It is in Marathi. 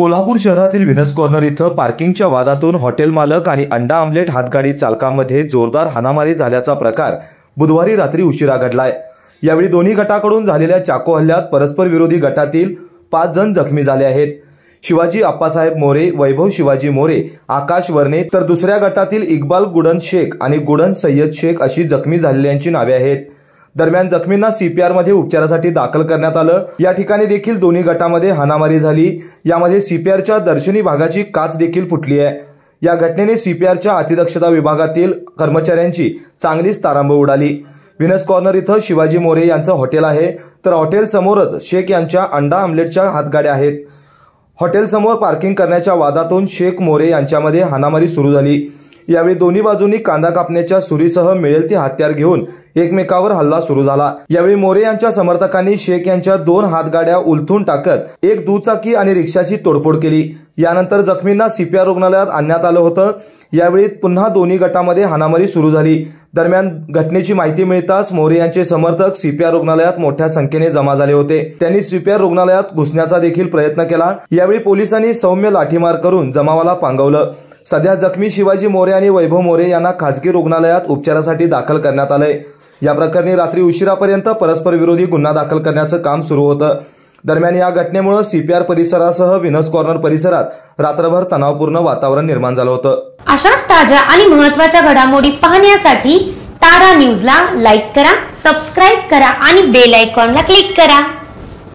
कोल्हापूर शहरातील व्हीनस कॉर्नर इथं पार्किंगच्या वादातून हॉटेल मालक आणि अंडा आमलेट हातगाडी चालकांमध्ये जोरदार हाणामारी झाल्याचा प्रकार बुधवारी रात्री उशिरा घडलाय। यावेळी दोन्ही गटाकडून झालेल्या चाकू हल्ल्यात परस्पर विरोधी गटातील 5 जण जखमी झाले आहेत। शिवाजी अप्पासाहेब मोरे, वैभव शिवाजी मोरे, आकाश वर्णे तर दुसऱ्या गटातील इक्बाल गुडन शेख आणि गुडन सय्यद शेख अशी जखमी झालेल्यांची नावे आहेत। दरम्यान जखमींना सीपीआर मध्ये उपचारासाठी दाखल करण्यात आलं। या ठिकाणी देखील दोन्ही गटामध्ये हाणामारी झाली। यामध्ये सीपीआरच्या दर्शनी भागाची काच देखील फुटली आहे। या घटनेने सीपीआरच्या अतिदक्षता विभागातील कर्मचाऱ्यांची चांगलीच तारांबळ उडाली। व्हीनस कॉर्नर इथं शिवाजी मोरे यांचं हॉटेल आहे, तर हॉटेल समोरच शेख यांच्या अंडा आमलेटच्या हातगाड्या आहेत। हॉटेल समोर पार्किंग करण्याच्या वादातून शेख मोरे यांच्यामध्ये हाणामारी सुरू झाली। यावेळी दोन्ही बाजूंनी कांदा कापण्याच्या सुरीसह मिळेल ती हत्यार घेऊन एकमेकावर हल्ला सुरू झाला। यावेळी मोरे यांच्या समर्थकांनी शेख यांच्या 2 हातगाड्या उलथून टाकत एक दुचाकी आणि रिक्षाची तोडफोड केली। यानंतर जखमींना सीपीआर रुग्णालयात आणण्यात आलं होतं। यावेळी पुन्हा दोन्ही गटामध्ये हाणामारी सुरू झाली। दरम्यान घटनेची माहिती मिळताच मोरे यांचे समर्थक सीपीआर रुग्णालयात मोठ्या संख्येने जमा झाले होते। त्यांनी सीपीआर रुग्णालयात घुसण्याचा देखील प्रयत्न केला। यावेळी पोलिसांनी सौम्य लाठीमार करून जमावाला पांगवलं। सध्या जखमी शिवाजी मोरे आणि वैभव मोरे यांना खासगी रुग्णालयात उपचारासाठी दाखल करण्यात आलंय। या प्रकरणी रात्री उशिरापर्यंत परस्पर विरोधी गुन्हा दाखल करण्याचं काम सुरू होतं। दरम्यान या घटनेमुळे सीपीआर परिसरासह व्हीनस कॉर्नर परिसरात रात्रभर तणावपूर्ण वातावरण निर्माण झालं होतं। अशाच ताज्या आणि महत्त्वाच्या घडामोडी पाहण्यासाठी तारा न्यूजला लाईक करा, सबस्क्राइब करा आणि बेल आयकॉनला क्लिक करा।